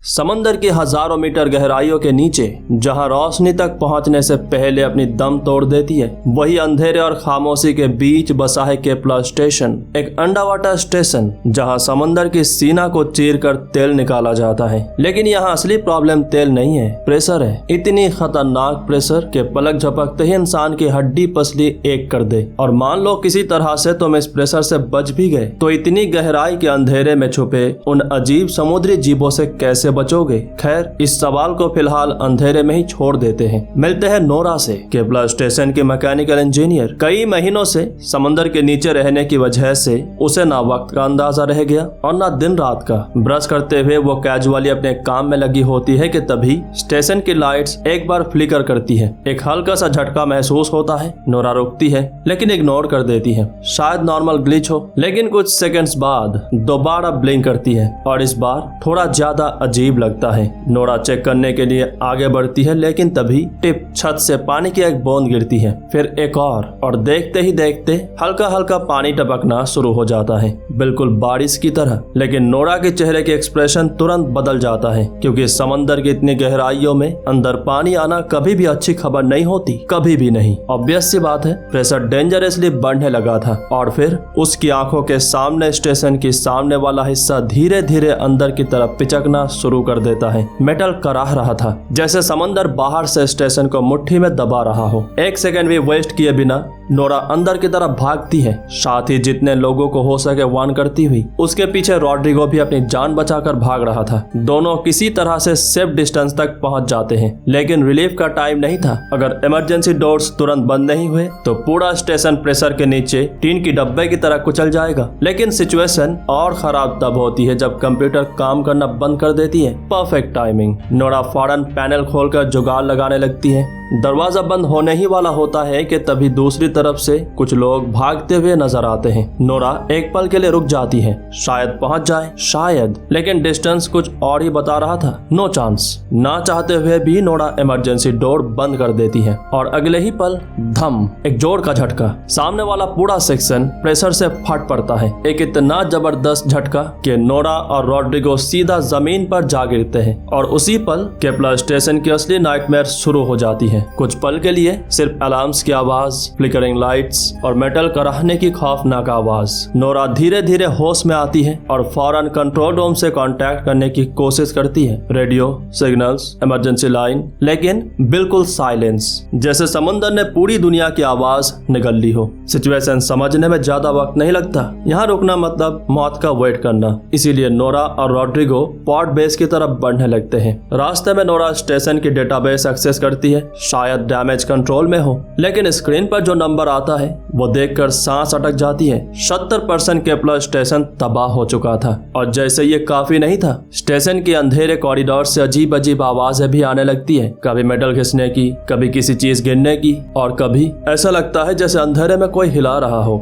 समंदर की हजारों मीटर गहराइयों के नीचे जहां रोशनी तक पहुंचने से पहले अपनी दम तोड़ देती है, वही अंधेरे और खामोशी के बीच बसा है केपला स्टेशन, एक अंडरवाटर स्टेशन जहां समंदर की सीना को चीरकर तेल निकाला जाता है। लेकिन यहाँ असली प्रॉब्लम तेल नहीं है, प्रेशर है। इतनी खतरनाक प्रेशर के पलक झपकते ही इंसान की हड्डी पसली एक कर दे। और मान लो किसी तरह से तुम इस प्रेशर से बच भी गए, तो इतनी गहराई के अंधेरे में छुपे उन अजीब समुद्री जीवों से कैसे बचोगे? खैर, इस सवाल को फिलहाल अंधेरे में ही छोड़ देते हैं। मिलते हैं नोरा से। केपला स्टेशन के मैकेनिकल इंजीनियर। कई महीनों से समंदर के नीचे रहने की वजह से उसे ना वक्त का अंदाजा रह गया और ना दिन रात का। ब्रश करते हुए वो कैजुअली अपने काम में लगी होती है कि तभी स्टेशन की लाइट्स एक बार फ्लिकर करती है। एक हल्का सा झटका महसूस होता है। नोरा रुकती है लेकिन इग्नोर कर देती है, शायद नॉर्मल ग्लिच हो। लेकिन कुछ सेकंड्स बाद दोबारा ब्लिंक करती है और इस बार थोड़ा ज्यादा अजीब लगता है। नोरा चेक करने के लिए आगे बढ़ती है, लेकिन तभी टिप छत से पानी की एक बूंद गिरती है, फिर एक और देखते ही देखते हल्का हल्का पानी टपकना शुरू हो जाता है, बिल्कुल बारिश की तरह। लेकिन नोरा के चेहरे के एक्सप्रेशन तुरंत बदल जाता है, क्योंकि समंदर की इतनी गहराइयों में अंदर पानी आना कभी भी अच्छी खबर नहीं होती, कभी भी नहीं। ऑब्वियस सी बात है, प्रेशर डेंजरसली बढ़ने लगा था और फिर उसकी आंखों के सामने स्टेशन की सामने वाला हिस्सा धीरे धीरे अंदर की तरफ पिचकना शुरू कर देता है। मेटल कराह रहा था, जैसे समंदर बाहर से स्टेशन को मुट्ठी में दबा रहा हो। एक सेकंड भी वेस्ट किए बिना नोरा अंदर की तरफ भागती है, साथ ही जितने लोगों को हो सके वार्न करती हुई। उसके पीछे रॉड्रिगो भी अपनी जान बचाकर भाग रहा था। दोनों किसी तरह से सेफ डिस्टेंस तक पहुंच जाते हैं, लेकिन रिलीफ का टाइम नहीं था। अगर इमरजेंसी डोर्स तुरंत बंद नहीं हुए तो पूरा स्टेशन प्रेशर के नीचे टीन की डब्बे की तरह कुचल जाएगा। लेकिन सिचुएशन और खराब तब होती है जब कंप्यूटर काम करना बंद कर देती है। Perfect timing. नोरा फौरन पैनल खोलकर जुगाड़ लगाने लगती है। दरवाजा बंद होने ही वाला होता है कि तभी दूसरी तरफ से कुछ लोग भागते हुए नजर आते हैं। नोरा एक पल के लिए रुक जाती है, शायद पहुंच जाए, शायद। लेकिन डिस्टेंस कुछ और ही बता रहा था। No chance. ना चाहते हुए भी नोरा इमरजेंसी डोर बंद कर देती है और अगले ही पल धम, एक जोर का झटका। सामने वाला पूरा सेक्शन प्रेशर से फट पड़ता है। एक इतना जबरदस्त झटका कि नोरा और रॉड्रिगो सीधा जमीन पर जा गिरते हैं और उसी पल केपला स्टेशन की असली नाइटमेयर शुरू हो जाती है। कुछ पल के लिए सिर्फ अलार्म्स की आवाज, फ्लिकरिंग लाइट्स और मेटल कराहने की खौफनाक आवाज। नोरा धीरे धीरे होश में आती है और फौरन कंट्रोल रूम से कांटेक्ट करने की कोशिश करती है। रेडियो सिग्नल्स, इमरजेंसी लाइन, लेकिन बिल्कुल साइलेंस, जैसे समुद्र ने पूरी दुनिया की आवाज निगल ली हो। सिचुएशन समझने में ज्यादा वक्त नहीं लगता। यहाँ रुकना मतलब मौत का वेट करना। इसीलिए नोरा और रॉड्रिगो पोर्ट बेस की तरफ बढ़ने लगते हैं। रास्ते में नोरा स्टेशन की डेटाबेस एक्सेस करती है, शायद डैमेज कंट्रोल में हो। लेकिन स्क्रीन पर जो नंबर आता है वो देखकर सांस अटक जाती है। 70% केपला स्टेशन तबाह हो चुका था। और जैसे ये काफी नहीं था, स्टेशन के अंधेरे कॉरिडोर से अजीब अजीब आवाजें भी आने लगती है। कभी मेटल घिसने की, कभी किसी चीज गिरने की, और कभी ऐसा लगता है जैसे अंधेरे में कोई हिला रहा हो।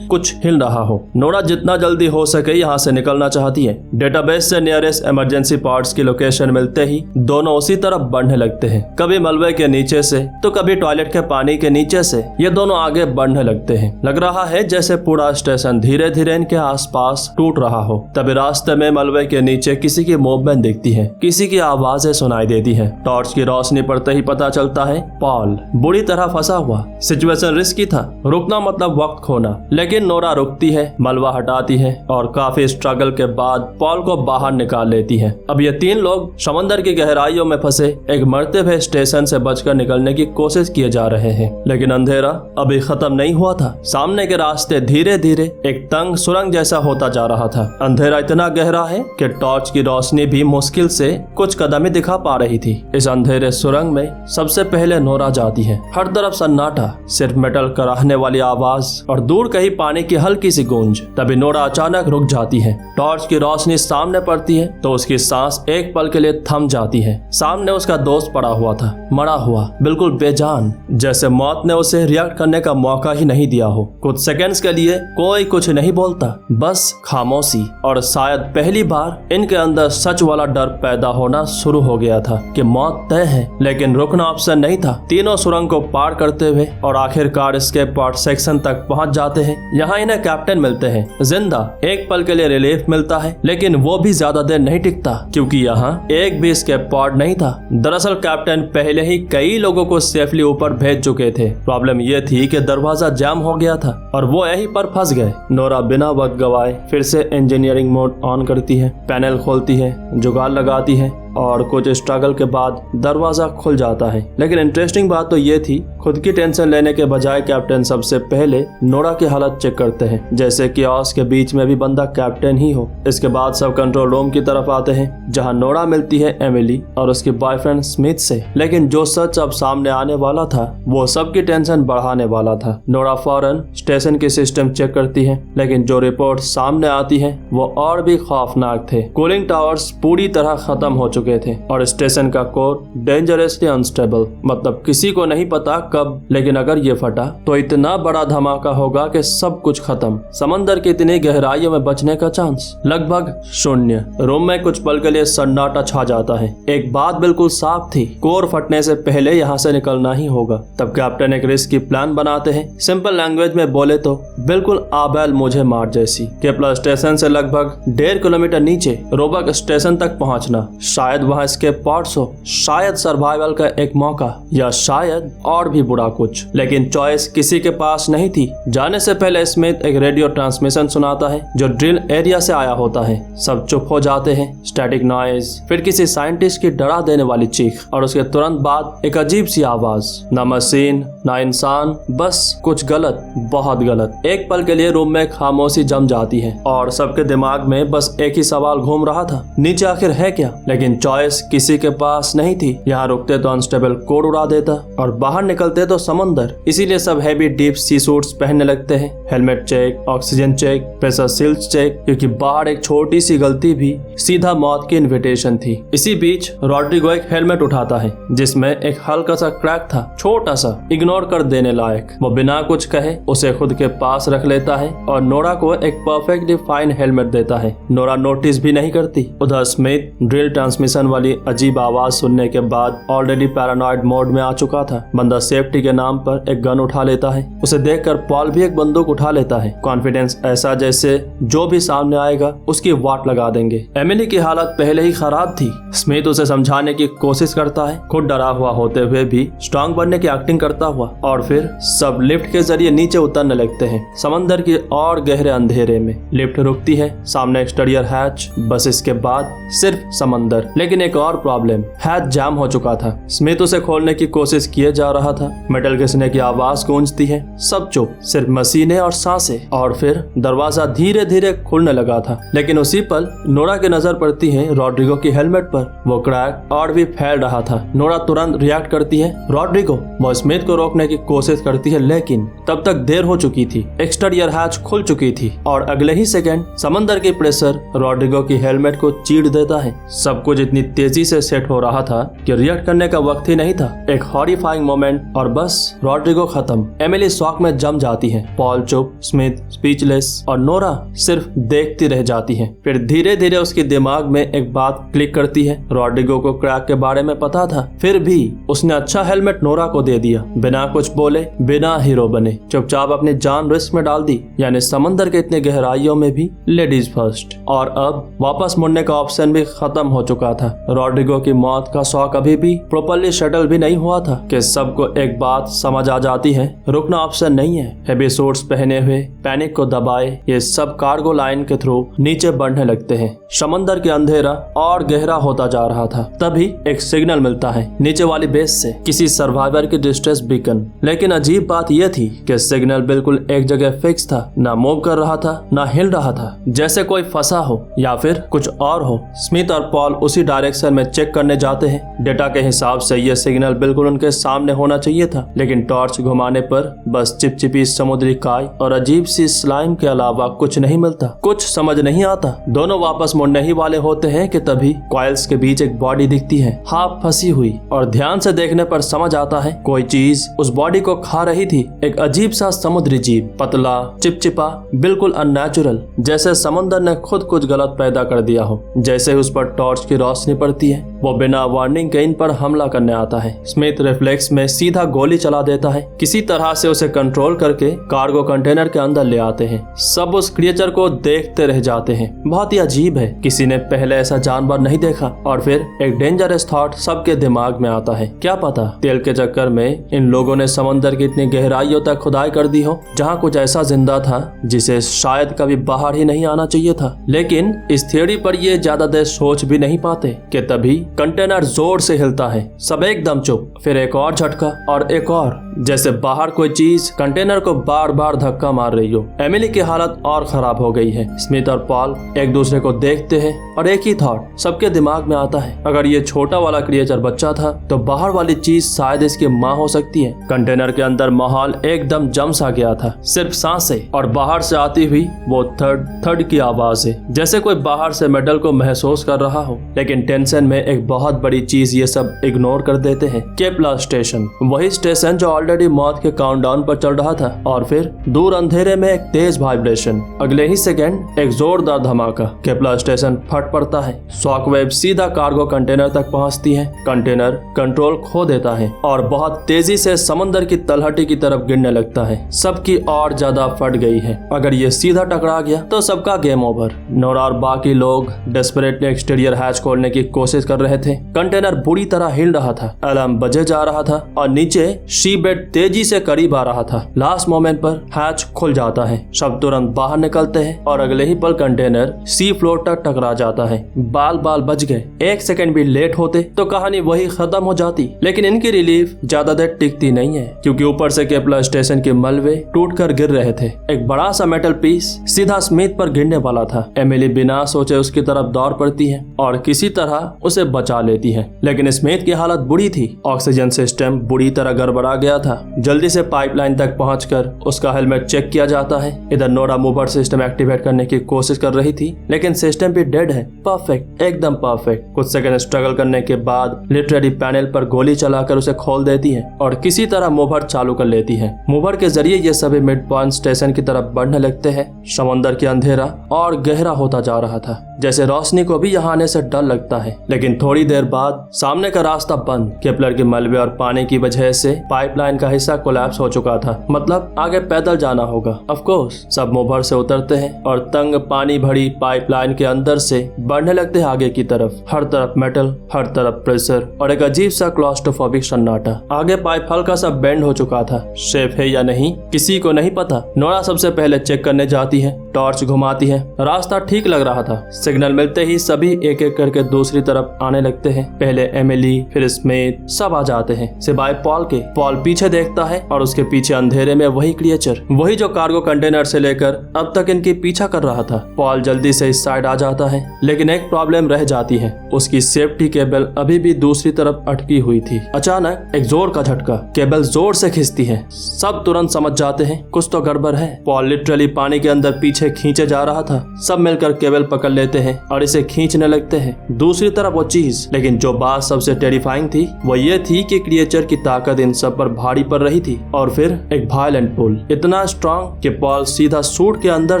कुछ हिल रहा हो। नोरा जितना जल्दी हो सके यहाँ से निकलना चाहती है। डेटाबेस से नियरेस्ट इमरजेंसी पार्ट्स की लोकेशन मिलते ही दोनों उसी तरफ बढ़ने लगते हैं। कभी मलबे के नीचे से तो कभी टॉयलेट के पानी के नीचे से। ये दोनों आगे बढ़ने लगते हैं। लग रहा है जैसे पूरा स्टेशन धीरे धीरे इनके आसपास टूट रहा हो। तभी रास्ते में मलबे के नीचे किसी की मूवमेंट दिखती है, किसी की आवाजें सुनाई देती है। टॉर्च की रोशनी पड़ते ही पता चलता है पॉल बुरी तरह फंसा हुआ। सिचुएशन रिस्की था। रुकना मतलब वक्त खोना। लेकिन नोरा रुकती है, मलबा हटाती है और काफी स्ट्रगल के बाद पॉल को बाहर निकाल लेती है। अब ये तीन लोग समंदर की गहराइयों में फंसे एक मरते हुए स्टेशन से बचकर निकलने की कोशिश किए जा रहे हैं। लेकिन अंधेरा अभी खत्म नहीं हुआ था। सामने के रास्ते धीरे धीरे एक तंग सुरंग जैसा होता जा रहा था। अंधेरा इतना गहरा है कि टॉर्च की रोशनी भी मुश्किल से कुछ कदम ही दिखा पा रही थी। इस अंधेरे सुरंग में सबसे पहले नोरा जाती है। हर तरफ सन्नाटा, सिर्फ मेटल कराहने वाली आवाज और दूर कहीं पानी की हल्की सी गूंज। तभी नोरा अचानक रुक जाती है। टॉर्च की रोशनी सामने पड़ती है तो उसकी सांस एक पल के लिए थम जाती है। सामने उसका दोस्त पड़ा हुआ था, मरा हुआ। हुआ, बिल्कुल बेजान, जैसे मौत ने उसे रिएक्ट करने का मौका ही नहीं दिया हो। कुछ सेकंड्स के लिए कोई कुछ नहीं बोलता, बस खामोशी। और शायद पहली बार इनके अंदर सच वाला डर पैदा होना शुरू हो गया था कि मौत तय है, लेकिन रुकना ऑप्शन नहीं था। तीनों सुरंग को पार करते हुए और आखिरकार इसके पार्ट सेक्शन तक पहुंच जाते हैं। यहाँ इन्हें कैप्टन मिलते हैं, जिंदा। एक पल के लिए रिलीफ मिलता है, लेकिन वो भी ज्यादा देर नहीं टिकता, क्योंकि यहाँ एक भी एस्केप पॉड नहीं था। दरअसल कैप्टन पहले ही कई लोगों को सेफली ऊपर भेज चुके थे। प्रॉब्लम ये थी कि दरवाजा जाम हो गया था और वो यहीं पर फंस गए। नोरा बिना वक्त गवाए फिर से इंजीनियरिंग मोड ऑन करती है, पैनल खोलती है, जुगाड़ लगाती है और कुछ स्ट्रगल के बाद दरवाजा खुल जाता है। लेकिन इंटरेस्टिंग बात तो ये थी, खुद की टेंशन लेने के बजाय कैप्टन सबसे पहले नोरा की हालत चेक करते हैं, जैसे कि ऑस के बीच में भी बंदा कैप्टन ही हो। इसके बाद सब कंट्रोल रूम की तरफ आते हैं, जहां नोरा मिलती है एमिली और उसके बॉयफ्रेंड स्मिथ से। लेकिन जो सच अब सामने आने वाला था वो सबकी टेंशन बढ़ाने वाला था। नोरा फौरन स्टेशन की सिस्टम चेक करती है, लेकिन जो रिपोर्ट सामने आती है वो और भी खौफनाक थे। कूलिंग टावर्स पूरी तरह खत्म हो चुके थे और स्टेशन का कोर डेंजरसली अनस्टेबल। मतलब किसी को नहीं पता कब, लेकिन अगर ये फटा तो इतना बड़ा धमाका होगा कि सब कुछ खत्म। समंदर की इतनी गहराइयों में बचने का चांस लगभग शून्य। रूम में कुछ पल के लिए सन्नाटा छा जाता है। एक बात बिल्कुल साफ थी, कोर फटने से पहले यहाँ से निकलना ही होगा। तब कैप्टन एक रिस्की प्लान बनाते हैं। सिंपल लैंग्वेज में बोले तो बिल्कुल आबेल मुझे मार जैसी। केपला स्टेशन से लगभग 1.5 किलोमीटर नीचे रोबक स्टेशन तक पहुंचना। शायद वहाँ एस्केप पॉड्स हो, शायद सर्वाइवल का एक मौका, या शायद और भी बुरा कुछ। लेकिन चॉइस किसी के पास नहीं थी। जाने से पहले स्मिथ एक रेडियो ट्रांसमिशन सुनाता है जो ड्रिल एरिया से आया होता है। सब चुप हो जाते हैं। स्टैटिक नॉइज, फिर किसी साइंटिस्ट की डरा देने वाली चीख और उसके तुरंत बाद एक अजीब सी आवाज। ना मशीन ना इंसान, बस कुछ गलत, बहुत गलत। एक पल के लिए रूम में खामोशी जम जाती है और सबके दिमाग में बस एक ही सवाल घूम रहा था, नीचे आखिर है क्या। लेकिन चॉइस किसी के पास नहीं थी। यहाँ रुकते तो अनस्टेबल कोड उड़ा देता और बाहर निकलते तो समंदर। इसीलिए सब हैवी डीप सी सूट्स पहनने लगते हैं। Helmet check, oxygen check, pressure seals check, क्योंकि बाहर एक छोटी सी गलती भी सीधा मौत की इन्विटेशन थी। इसी बीच रॉड्रिगो एक हेलमेट उठाता है जिसमें एक हल्का सा क्रैक था, छोटा सा, इग्नोर कर देने लायक। वो बिना कुछ कहे उसे खुद के पास रख लेता है और नोरा को एक परफेक्टली फाइन हेलमेट देता है। नोरा नोटिस भी नहीं करती। उधर स्मिथ ड्रिल ट्रांसमिशन वाली अजीब आवाज सुनने के बाद ऑलरेडी पैरानॉइड मोड में आ चुका था। बंदा सेफ्टी के नाम पर एक गन उठा लेता है। उसे देखकर पॉल भी एक बंदूक उठा लेता है। कॉन्फिडेंस ऐसा जैसे जो भी सामने आएगा उसकी वाट लगा देंगे। एमिली की हालत पहले ही खराब थी। स्मिथ उसे समझाने की कोशिश करता है, खुद डरा हुआ होते हुए भी स्ट्रांग बनने की एक्टिंग करता हुआ, और फिर सब लिफ्ट के जरिए नीचे उतरने लगते हैं समंदर की और गहरे अंधेरे में। लिफ्ट रुकती है, सामने एक्सटीरियर हैच, बस इसके बाद सिर्फ समंदर। लेकिन एक और प्रॉब्लम, हैच जाम हो चुका था। स्मिथ उसे खोलने की कोशिश किए जा रहा था। मेटल घिसने की आवाज गूंजती है। सब चुप, सिर्फ मशीनें और सांसें। और फिर दरवाजा धीरे धीरे खुलने लगा था। लेकिन उसी पल नोरा की नजर पड़ती है रॉड्रिगो की हेलमेट पर। वो क्रैक और भी फैल रहा था। नोरा तुरंत रिएक्ट करती है, रॉड्रिगो। वो स्मिथ को रोकने की कोशिश करती है, लेकिन तब तक देर हो चुकी थी। एक्सटीरियर हैच खुल चुकी थी और अगले ही सेकंड समंदर की प्रेशर रॉड्रिगो की हेलमेट को चीर देता है। सब कुछ इतनी तेजी से सेट हो रहा था कि रिएक्ट करने का वक्त ही नहीं था। एक हॉरिफाइंग मोमेंट और बस रॉड्रिगो खत्म। एमिली शॉक में जम जाती है। पॉल चुप, स्मिथ स्पीचलेस और नोरा सिर्फ देखती रह जाती है। फिर धीरे धीरे उसके दिमाग में एक बात क्लिक करती है। रॉड्रिगो को क्रैक के बारे में पता था, फिर भी उसने अच्छा हेलमेट नोरा को दे दिया। बिना कुछ बोले, बिना हीरो बने, चुपचाप अपनी जान रिस्क में डाल दी। यानी समंदर के इतने गहराइयों में भी लेडीज फर्स्ट। और अब वापस मुड़ने का ऑप्शन भी खत्म हो चुका था। रॉड्रिगो की मौत का शौक अभी भी प्रॉपर्ली शटल भी नहीं हुआ था कि सबको एक बात समझ आ जाती है, रुकना ऑप्शन नहीं है। हेवी सूट्स पहने हुए, पैनिक को दबाए, ये सब कार्गो लाइन के थ्रू नीचे बढ़ने लगते हैं। समंदर के अंधेरा और गहरा होता जा रहा था। तभी एक सिग्नल मिलता है नीचे वाली बेस से, किसी सर्वाइवर की डिस्ट्रेस बीकन। लेकिन अजीब बात यह थी कि सिग्नल बिल्कुल एक जगह फिक्स था, ना मूव कर रहा था, ना हिल रहा था, जैसे कोई फंसा हो या फिर कुछ और हो। स्मिथ और पॉल उसी डायरेक्शन में चेक करने जाते हैं। डेटा के हिसाब से ये सिग्नल बिल्कुल उनके सामने होना चाहिए था, लेकिन टॉर्च घुमाने पर बस चिपचिपी समुद्री काय और अजीब सी स्लाइम के अलावा कुछ नहीं मिलता। कुछ समझ नहीं आता। दोनों वापस मुड़ने ही वाले होते हैं कि तभी कॉइल्स के बीच एक बॉडी दिखती है, हाफ फंसी हुई, और ध्यान से देखने पर समझ आता है कोई चीज उस बॉडी को खा रही थी। एक अजीब सा समुद्री जीव, पतला, चिपचिपा, बिल्कुल अननेचुरल, जैसे समंदर ने खुद कुछ गलत पैदा कर दिया हो। जैसे उस पर टॉर्च की रोशनी पड़ती है, वो बिना वार्निंग के इन पर हमला करने आता है। स्मिथ रिफ्लेक्स में सीधा गोली चला देता है। किसी तरह से उसे कंट्रोल करके कार्गो कंटेनर के अंदर ले आते हैं। सब उस क्रिएचर को देखते रह जाते हैं। बहुत ही अजीब है, किसी ने पहले ऐसा जानवर नहीं देखा। और फिर एक डेंजरस थॉट सबके दिमाग में आता है, क्या पता तेल के चक्कर में इन लोगों ने समंदर की इतनी गहराइयों तक खुदाई कर दी हो जहाँ कुछ ऐसा जिंदा था जिसे शायद कभी बाहर ही नहीं आना चाहिए था। लेकिन इस थियोरी पर ये ज्यादा देर सोच भी नहीं पाते कि तभी कंटेनर जोर से हिलता है। सब एकदम चुप। फिर एक और झटका और एक और, जैसे बाहर कोई चीज कंटेनर को बार बार धक्का मार रही हो। एमिली की हालत और खराब हो गई है। स्मिथ और पॉल एक दूसरे को देखते हैं और एक ही थॉट सबके दिमाग में आता है, अगर ये छोटा वाला क्रिएचर बच्चा था तो बाहर वाली चीज शायद इसकी माँ हो सकती है। कंटेनर के अंदर माहौल एकदम जम सा गया था, सिर्फ सांसें, और बाहर से आती हुई वो थर्ड की आवाज है, जैसे कोई बाहर से मेटल को महसूस कर रहा हो। लेकिन टेंशन में एक बहुत बड़ी चीज ये सब इग्नोर कर देते हैं, केपला स्टेशन। वही स्टेशन जो ऑलरेडी मौत के काउंटडाउन पर चल रहा था। और फिर दूर अंधेरे में एक तेज वाइब्रेशन, अगले ही सेकंड एक जोरदार धमाका, केपला स्टेशन फट पड़ता है। शॉकवेव सीधा कार्गो कंटेनर तक पहुंचती है। कंटेनर कंट्रोल खो देता है और बहुत तेजी से समंदर की तलहटी की तरफ गिरने लगता है। सबकी और ज्यादा फट गई है। अगर ये सीधा टकरा गया तो सबका गेम ओवर। नोरा और बाकी लोग डेस्परेटली एक्सटीरियर हैच खोलने की कोशिश कर रहे थे। कंटेनर बुरी तरह हिल रहा था, अलार्म बजे जा रहा था और नीचे शी बेड तेजी से करीब आ रहा था। लास्ट मोमेंट पर हैच खुल जाता है। सब तुरंत बाहर निकलते हैं और अगले ही पल कंटेनर सी फ्लोर तक टकरा जाता है। बाल बच गए। एक सेकंड भी लेट होते तो कहानी वही खत्म हो जाती। लेकिन इनकी रिलीफ ज्यादा देर टिकती नहीं है, क्योंकि ऊपर से केपला स्टेशन के मलबे टूटकर गिर रहे थे। एक बड़ा सा मेटल पीस सीधा स्मिथ पर गिरने वाला था। एमिली बिना सोचे उसकी तरफ दौड़ पड़ती है और किसी तरह उसे बचा लेती है। लेकिन स्मिथ की हालत बुरी थी। ऑक्सीजन सिस्टम बुरी तरह गड़बड़ा गया था। जल्दी से पाइपलाइन तक पहुंचकर उसका हेलमेट चेक किया जाता है। इधर नोरा मूवर सिस्टम एक्टिवेट करने की कोशिश कर रही थी, लेकिन सिस्टम भी डेड है। परफेक्ट, एकदम परफेक्ट। कुछ सेकंड स्ट्रगल करने के बाद लिटरेरी पैनल पर गोली चलाकर उसे खोल देती है और किसी तरह मूवर चालू कर लेती है। मूवर के जरिए ये सभी मिड पॉइंट स्टेशन की तरफ बढ़ने लगते हैं। समंदर की अंधेरा और गहरा होता जा रहा था, जैसे रोशनी को भी यहाँ आने से डर लगता है। लेकिन थोड़ी देर बाद सामने का रास्ता बंद। केपलर के मलबे और पानी की वजह से पाइपलाइन का हिस्सा कोलैप्स हो चुका था, मतलब आगे पैदल जाना होगा। ऑफ कोर्स सब मूवर से उतरते हैं और तंग पानी भरी पाइपलाइन के अंदर से बढ़ने लगते हैं आगे की तरफ। हर तरफ मेटल, हर तरफ प्रेशर और एक अजीब सा क्लॉस्ट्रोफोबिक सन्नाटा। आगे पाइप हल्का सा बेंड हो चुका था। सेफ है या नहीं किसी को नहीं पता। नोरा सबसे पहले चेक करने जाती है, टॉर्च घुमाती है। रास्ता ठीक लग रहा था। सिग्नल मिलते ही सभी एक एक करके दूसरी तरफ आने लगते हैं। पहले एमिली, फिर स्मिथ, सब आ जाते हैं सिवाय पॉल के। पॉल पीछे देखता है और उसके पीछे अंधेरे में वही क्रिएचर, वही जो कार्गो कंटेनर से लेकर अब तक इनकी पीछा कर रहा था। पॉल जल्दी से इस साइड आ जाता है, लेकिन एक प्रॉब्लम रह जाती है। उसकी सेफ्टी केबल अभी भी दूसरी तरफ अटकी हुई थी। अचानक एक जोर का झटका, केबल जोर से खिंचती है। सब तुरंत समझ जाते हैं कुछ तो गड़बड़ है। पॉल लिटरली पानी के अंदर पीछे खींचे जा रहा था। सब मिलकर केबल पकड़ लेते हैं और इसे खींचने लगते हैं। दूसरी तरफ वो चीज, लेकिन जो बात सबसे टेरिफाइंग थी वो ये थी कि क्रिएचर की ताकत इन सब पर भारी पड़ रही थी। और फिर एक वायलेंट पुल, इतना स्ट्रॉन्ग कि पॉल सीधा सूट के अंदर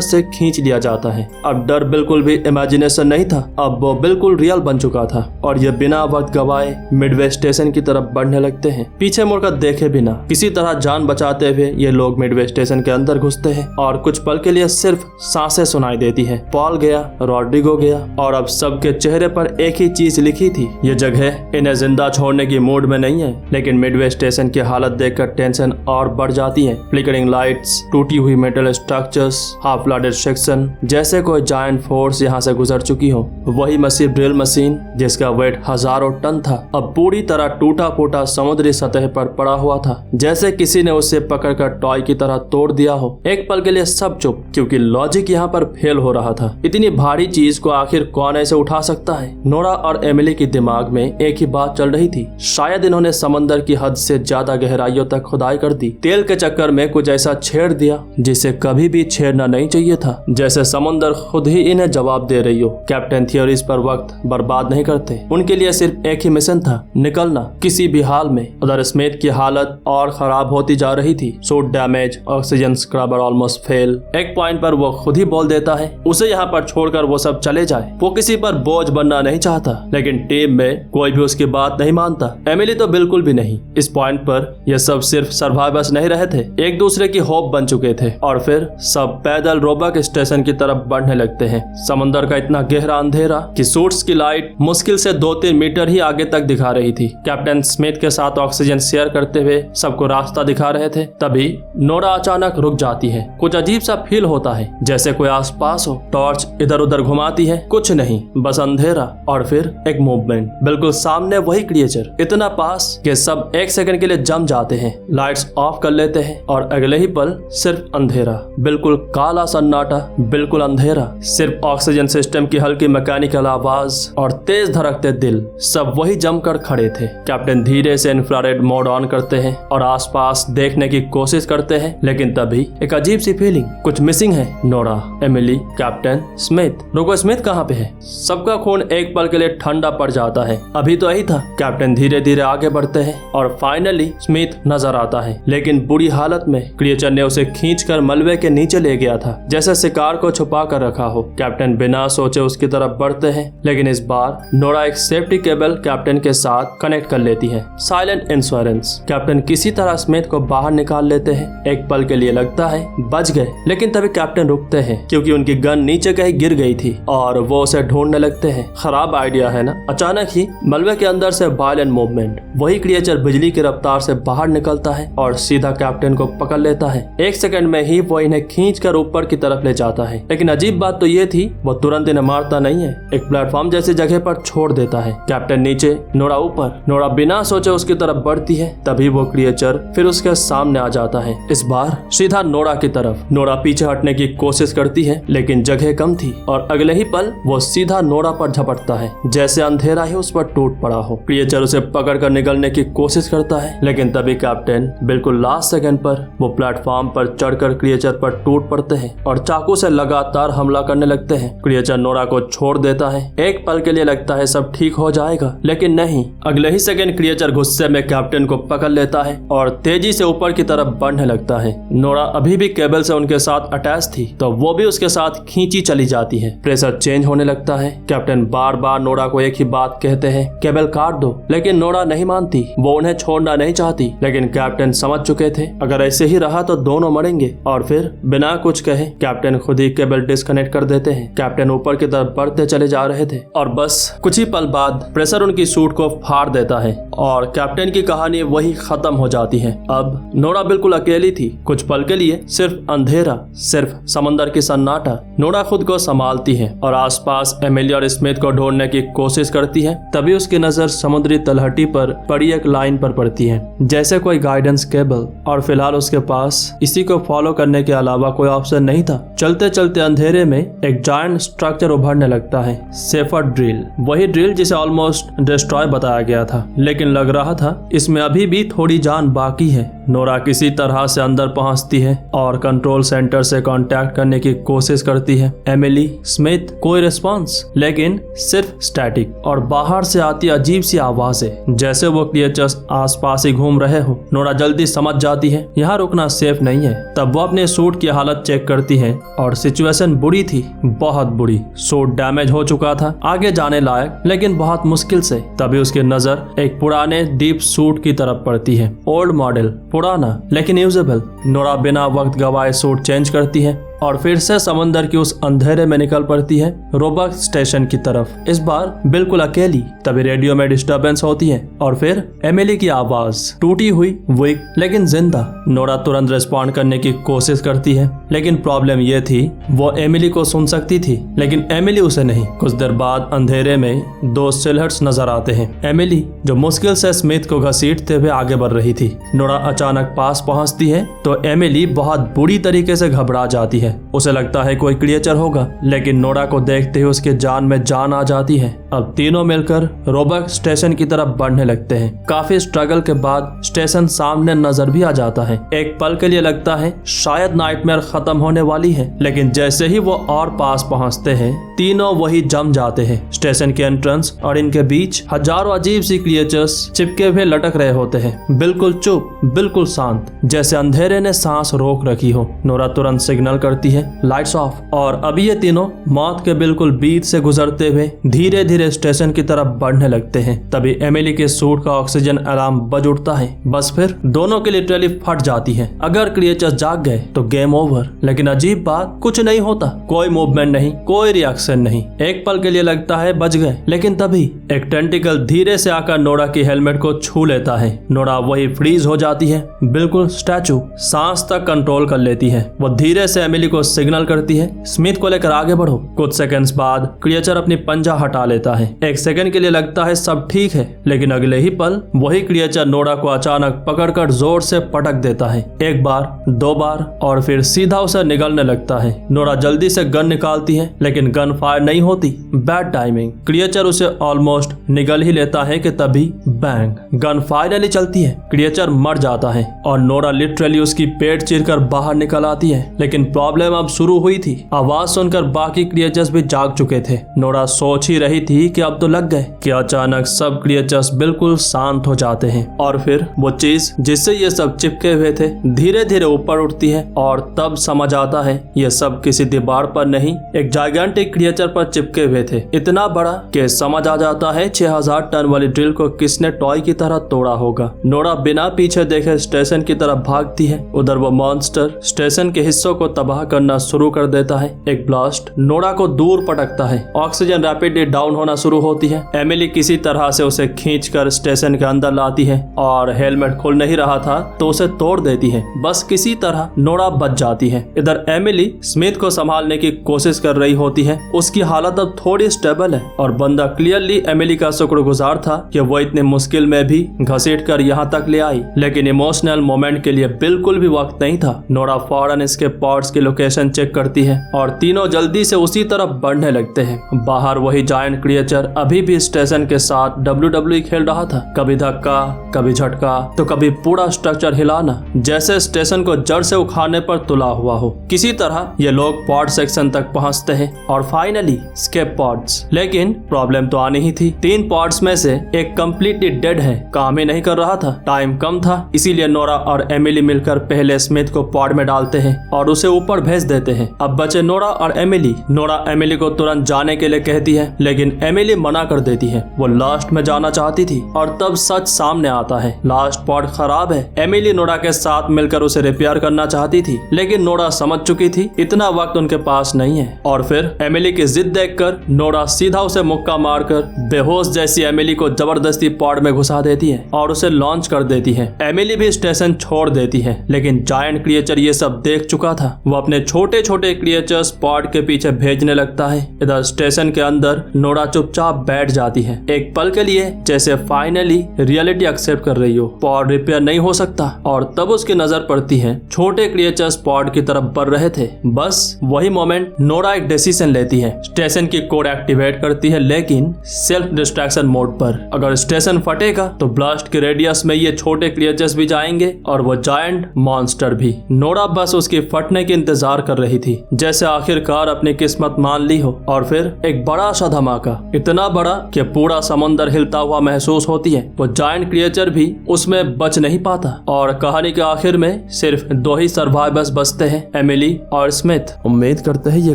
से खींच लिया जाता है। अब डर बिल्कुल भी इमेजिनेशन नहीं था, अब वो बिल्कुल रियल बन चुका था। और ये बिना वक्त गवाए मिडवे स्टेशन की तरफ बढ़ने लगते हैं। पीछे मुड़कर देखे बिना किसी तरह जान बचाते हुए ये लोग मिडवे स्टेशन के अंदर घुसते हैं और कुछ पल के लिए सिर्फ सांसें सुनाई देती है। पॉल गया, रॉड्रिगो गया और अब सबके चेहरे पर एक ही चीज लिखी थी, ये जगह इन्हें जिंदा छोड़ने की मूड में नहीं है। लेकिन मिडवे स्टेशन की हालत देखकर टेंशन और बढ़ जाती है। फ्लिकरिंग लाइट्स, टूटी हुई metal structures, half flooded section, जैसे कोई जायंट फोर्स यहाँ से गुजर चुकी हो। वही मसीह ड्रिल मशीन जिसका वेट हजारों टन था, अब पूरी तरह टूटा फूटा समुद्री सतह पर पड़ा हुआ था, जैसे किसी ने उसे पकड़कर टॉय की तरह तोड़ दिया हो। एक पल के लिए सब चुप, क्योंकि लॉजिक यहाँ पर फेल हो रहा था। इतनी भारी चीज को आखिर कौन ऐसे उठा सकता है? नोरा और एमिली एमिली के दिमाग में एक ही बात चल रही थी, शायद इन्होंने समंदर की हद से ज्यादा गहराइयों तक खुदाई कर दी, तेल के चक्कर में कुछ ऐसा छेड़ दिया जिसे कभी भी छेड़ना नहीं चाहिए था, जैसे समंदर खुद ही इन्हें जवाब दे रही हो। कैप्टन थियोरिस पर वक्त बर्बाद नहीं करते, उनके लिए सिर्फ एक ही मिशन था, निकलना किसी भी हाल में। उधर स्मिथ की हालत और खराब होती जा रही थी, suit damage, oxygen scrubber almost fail. एक पॉइंट पर वो खुद ही बोल देता है उसे यहाँ पर छोड़कर वो सब चले जाए। वो किसी पर बोझ बनना नहीं चाहता, लेकिन टीम में कोई भी उसकी बात नहीं मानता, एमिली तो बिल्कुल भी नहीं। इस पॉइंट पर ये सब सिर्फ सर्वाइवर्स नहीं रहे थे, एक दूसरे की होप बन चुके थे और फिर सब पैदल रोबक स्टेशन की तरफ बढ़ने लगते हैं। समंदर का इतना गहरा अंधेरा कि सूट्स की लाइट मुश्किल से 2-3 मीटर ही आगे तक दिखा रही थी। कैप्टन स्मिथ के साथ ऑक्सीजन शेयर करते हुए सबको रास्ता दिखा रहे थे, तभी नोरा अचानक रुक जाती है। कुछ अजीब सा फील होता है, जैसे कोई आसपास हो। टॉर्च इधर उधर घुमाती है, कुछ नहीं, बस अंधेरा और फिर एक मूवमेंट। बिल्कुल सामने वही क्रिएचर, इतना पास कि सब एक सेकंड के लिए जम जाते हैं। लाइट्स ऑफ कर लेते हैं और अगले ही पल सिर्फ अंधेरा, बिल्कुल काला सन्नाटा, बिल्कुल अंधेरा, सिर्फ ऑक्सीजन सिस्टम की हल्की मैकेनिकल आवाज और तेज धड़कते दिल। सब वही जमकर खड़े थे। कैप्टन धीरे से इंफ्रारेड मोड ऑन करते हैं और आसपास देखने की कोशिश करते हैं, लेकिन तभी एक अजीब सी फीलिंग, कुछ मिसिंग है। Nora, Emily, captain Smith. रुको, स्मिथ कहाँ पे है? सबका खून एक पल के लिए ठंडा पड़ जाता है। अभी तो यही था। कैप्टन धीरे धीरे आगे बढ़ते हैं और फाइनली स्मिथ नजर आता है, लेकिन बुरी हालत में। क्रिएचर ने उसे खींचकर मलबे के नीचे ले गया था, जैसे शिकार को छुपा कर रखा हो। कैप्टन बिना सोचे उसकी तरफ बढ़ते हैं, लेकिन इस बार नोरा एक सेफ्टी केबल कैप्टन के साथ कनेक्ट कर लेती है। Silent insurance. कैप्टन किसी तरह स्मिथ को बाहर निकाल लेते हैं। एक पल के लिए लगता है बच गए, लेकिन तभी कैप्टन रुकते हैं क्योंकि उनकी गन नीचे कहीं गिर गई थी और वो उसे ढूंढने लगते हैं। खराब आइडिया है ना? अचानक ही मलबे के अंदर से वायलेंट मूवमेंट। वही क्रिएचर बिजली की रफ्तार से बाहर निकलता है और सीधा कैप्टन को पकड़ लेता है। एक सेकंड में ही वो इन्हें खींचकर ऊपर की तरफ ले जाता है, लेकिन अजीब बात तो ये थी, वो तुरंत इन्हें मारता नहीं है, एक प्लेटफॉर्म जैसी जगह पर छोड़ देता है। कैप्टन नीचे, नोरा ऊपर। नोरा बिना सोचे उसकी तरफ बढ़ती है, तभी वो क्रिएचर फिर उसके सामने आ जाता है, इस बार सीधा नोरा की तरफ। नोरा पीछे हटने की कोशिश करती है, लेकिन जगह कम थी और अगले ही पल वो सीधा नोरा पर झपटता है, जैसे अंधेरा ही उस पर टूट पड़ा हो। क्रिएचर उसे पकड़कर निकलने की कोशिश करता है, लेकिन तभी कैप्टन बिल्कुल लास्ट सेकंड पर वो प्लेटफॉर्म पर चढ़कर क्रिएचर पर टूट पड़ते हैं और चाकू से लगातार हमला करने लगते हैं। क्रिएचर नोरा को छोड़ देता है। एक पल के लिए लगता है सब ठीक हो जाएगा, लेकिन नहीं। अगले ही सेकंड क्रिएचर गुस्से में कैप्टन को पकड़ लेता है और तेजी से ऊपर की तरफ बढ़ने लगता है। नोरा अभी भी केबल से उनके साथ अटैच थी, तो वो भी उसके साथ खींची चली जाती है। प्रेशर चेंज होने लगता है। कैप्टन बार बार नोरा को एक ही बात कहते हैं, केबल काट दो, लेकिन नोरा नहीं मानती। वो उन्हें छोड़ना नहीं चाहती, लेकिन कैप्टन समझ चुके थे अगर ऐसे ही रहा तो दोनों मरेंगे। और फिर बिना कुछ कहे कैप्टन खुद ही केबल डिस्कनेक्ट कर देते हैं। कैप्टन ऊपर की तरफ बढ़ते चले जा रहे थे और बस कुछ ही पल बाद प्रेशर उनकी सूट को फाड़ देता है और कैप्टन की कहानी वही खत्म हो जाती है। अब नोरा बिल्कुल अकेली थी। कुछ पल के लिए सिर्फ अंधेरा, सिर्फ समंदर की सन्नाटा। नोरा खुद को संभालती है और आसपास एमिली और स्मिथ को ढूंढने की कोशिश करती है। तभी उसकी नजर समुद्री तलहटी पर पड़ी एक लाइन पर पड़ती है, जैसे कोई गाइडेंस केबल, और फिलहाल उसके पास इसी को फॉलो करने के अलावा कोई ऑप्शन नहीं था। चलते चलते अंधेरे में एक जायंट स्ट्रक्चर उभरने लगता है, सेफर ड्रिल। वही ड्रिल जिसे ऑलमोस्ट डिस्ट्रॉय बताया गया था, लेकिन लग रहा था इसमें अभी भी थोड़ी जान बाकी है। नोरा किसी तरह से अंदर पहुंचती है और कंट्रोल सेंटर से कांटेक्ट करने की कोशिश करती है। एमिली, स्मिथ, कोई रिस्पांस, लेकिन सिर्फ स्टैटिक और बाहर से आती अजीब सी आवाजें, जैसे वो क्रिएचर्स आसपास ही घूम रहे हो। नोरा जल्दी समझ जाती है यहाँ रुकना सेफ नहीं है। तब वो अपने सूट की हालत चेक करती है और सिचुएशन बुरी थी, बहुत बुरी। सूट डैमेज हो चुका था, आगे जाने लायक, लेकिन बहुत मुश्किल से। तभी उसकी नजर एक पुराने डीप सूट की तरफ पड़ती है। ओल्ड मॉडल, पुराना लेकिन यूजेबल। नोरा बिना वक्त गवाए सूट चेंज करती है और फिर से समंदर की उस अंधेरे में निकल पड़ती है रोबक स्टेशन की तरफ, इस बार बिल्कुल अकेली। तभी रेडियो में डिस्टरबेंस होती है और फिर एमिली की आवाज, टूटी हुई, वीक लेकिन जिंदा। नोरा तुरंत रिस्पॉन्ड करने की कोशिश करती है, लेकिन प्रॉब्लम यह थी वो एमिली को सुन सकती थी, लेकिन एमिली उसे नहीं। कुछ देर बाद अंधेरे में दो सिलहट्स नजर आते हैं। एमिली जो मुश्किल से स्मिथ को घसीटते हुए आगे बढ़ रही थी। नोरा अचानक पास पहुंचती है तो एमिली बहुत बुरी तरीके से घबरा जाती है। है। उसे लगता है कोई क्रिएचर होगा, लेकिन नोरा को देखते ही उसके जान में जान आ जाती है। अब तीनों मिलकर रोबक स्टेशन की तरफ बढ़ने लगते हैं। काफी स्ट्रगल के बाद स्टेशन सामने नजर भी आ जाता है। एक पल के लिए लगता है शायद नाइटमेयर खत्म होने वाली है, लेकिन जैसे ही वो और पास पहुंचते हैं तीनों वही जम जाते हैं। स्टेशन के एंट्रेंस और इनके बीच हजारों अजीब सी क्रिएचर्स चिपके हुए लटक रहे होते हैं, बिल्कुल चुप, बिल्कुल शांत, जैसे अंधेरे ने सांस रोक रखी हो। नोरा तुरंत सिग्नल करती है लाइट्स ऑफ, और अभी ये तीनों मौत के बिल्कुल बीच से गुजरते हुए धीरे धीरे स्टेशन की तरफ बढ़ने लगते हैं। तभी एमिली के सूट का ऑक्सीजन अलार्म बज उठता है। बस फिर दोनों की लिटरली फट जाती है। अगर क्रिएचर्स जाग गए तो गेम ओवर, लेकिन अजीब बात, कुछ नहीं होता। कोई मूवमेंट नहीं, कोई रिएक्शन नहीं। एक पल के लिए लगता है बच गए, लेकिन तभी एक टेंटिकल धीरे से आकर नोरा की हेलमेट को छू लेता है। नोरा वही फ्रीज हो जाती है, बिल्कुल स्टैचू, सांस तक कंट्रोल कर लेती है। वो धीरे से एमिली को सिग्नल करती है स्मिथ को लेकर आगे बढ़ो। कुछ सेकंड्स बाद क्रिएचर अपनी पंजा हटा लेता है। एक सेकंड के लिए लगता है सब ठीक है, लेकिन अगले ही पल वही क्रिएचर नोरा को अचानक पकड़कर जोर से पटक देता है। एक बार, दो बार, और फिर सीधा उसे निगलने लगता है। नोरा जल्दी से गन निकालती है, लेकिन गन फायर नहीं होती। Bad timing. क्रिएचर उसे ऑलमोस्ट निगल ही लेता है कि तभी बैंग, गन फाइनली चलती है। क्रिएचर मर जाता है और नोरा लिटरली उसकी पेट चीरकर बाहर निकल आती है। लेकिन प्रॉब्लम अब शुरू हुई थी। आवाज सुनकर बाकी क्रिएचर्स भी जाग चुके थे। नोरा सोच ही रही थी कि अब तो लग गए, कि अचानक सब क्रिएचर्स बिल्कुल शांत हो जाते हैं, और फिर वो चीज जिससे ये सब चिपके हुए थे धीरे धीरे ऊपर उठती है। और तब समझ आता है ये सब किसी दीवार पर नहीं, एक जाइगेंटिक क्रिएचर पर चिपके हुए थे। इतना बड़ा कि समझ आ जाता है 6000 टन वाली ड्रिल को किसने टॉय की तरह तोड़ा होगा। नोरा बिना पीछे देखे स्टेशन की तरफ भागती है। उधर वो मॉन्स्टर स्टेशन के हिस्सों को तबाह करना शुरू कर देता है। एक ब्लास्ट नोरा को दूर पटकता है। ऑक्सीजन रैपिडली डाउन होना शुरू होती है। एमिली किसी तरह से उसे खींचकर स्टेशन के अंदर लाती है, और हेलमेट खुल नहीं रहा था तो उसे तोड़ देती है। बस किसी तरह नोरा बच जाती है। इधर एमिली स्मिथ को संभालने की कोशिश कर रही होती है। उसकी हालत अब थोड़ी स्टेबल है, और बंदा क्लियरली एमिली का शुक्रगुजार था कि वो इतने मुश्किल में भी घसीट कर यहाँ तक ले आई। लेकिन इमोशनल मोमेंट के लिए बिल्कुल भी वक्त नहीं था। नोरा फौरन इसके पॉड्स की लोकेशन चेक करती है, और तीनों जल्दी से उसी तरफ बढ़ने लगते हैं। बाहर वही जायंट क्रिएचर अभी भी स्टेशन के साथ WWE खेल रहा था। कभी धक्का, कभी झटका, तो कभी पूरा स्ट्रक्चर हिलाना, जैसे स्टेशन को जड़ से उखाड़ने पर तुला हुआ हो। किसी तरह ये लोग पॉड सेक्शन तक पहुंचते हैं, और फाइनली स्केप पॉड्स। लेकिन प्रॉब्लम तो आनी ही थी। 3 पॉड्स में से एक कंप्लीटली डेड है, काम ही नहीं कर रहा था। टाइम कम था, इसीलिए नोरा और एमिली मिलकर पहले स्मिथ को पॉड में डालते हैं और उसे ऊपर भेज देते हैं। अब बचे नोरा और एमिली। नोरा एमिली को तुरंत जाने के लिए कहती है, लेकिन एमिली मना कर देती है। वो लास्ट में जाना चाहती थी, और तब सच सामने आता है। लास्ट पॉड खराब है। एमिली नोरा के साथ मिलकर उसे रिपेयर करना चाहती थी, लेकिन नोरा समझ चुकी थी इतना वक्त उनके पास नहीं है। और फिर एमिली की जिद देखकर नोरा सीधा उसे मुक्का मारकर बेहोश जैसी एमिली को जबरदस्ती पॉड में घुसा देती है और उसे लॉन्च कर देती है। एमिली भी स्टेशन छोड़ देती है, लेकिन जायंट क्रिएचर ये सब देख चुका था। वो अपने छोटे छोटे क्रिएचर्स पॉड के पीछे भेजने लगता है। इधर स्टेशन के अंदर नोरा चुपचाप बैठ जाती है, एक पल के लिए जैसे फाइनली रियलिटी एक्सेप्ट कर रही हो। पॉड रिपेयर नहीं हो सकता, और तब उसकी नजर पड़ती है छोटे क्रिएचर्स पॉड की तरफ बढ़ रहे थे। बस वही मोमेंट नोरा एक डिसीजन लेती है। स्टेशन की कोड एक्टिवेट करती है, लेकिन सेल्फ डिस्ट्रैक्शन मोड पर। अगर स्टेशन फटेगा तो ब्लास्ट के रेडियस में ये छोटे क्रिएचर्स भी जाएंगे, और वो जायंट मॉन्स्टर भी। नोरा बस उसकी फटने की इंतजार कर रही थी, जैसे आखिरकार अपनी किस्मत मान ली हो। और फिर एक बड़ा सा धमाका, इतना बड़ा कि पूरा समुंदर हिलता हुआ महसूस होती है। वो जायंट क्रिएचर भी उसमें बच नहीं पाता, और कहानी के आखिर में सिर्फ 2 ही सर्वाइवर्स बचते हैं, एमिली और स्मिथ। उम्मीद करते हैं ये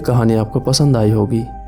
कहानी आपको पसंद आई होगी।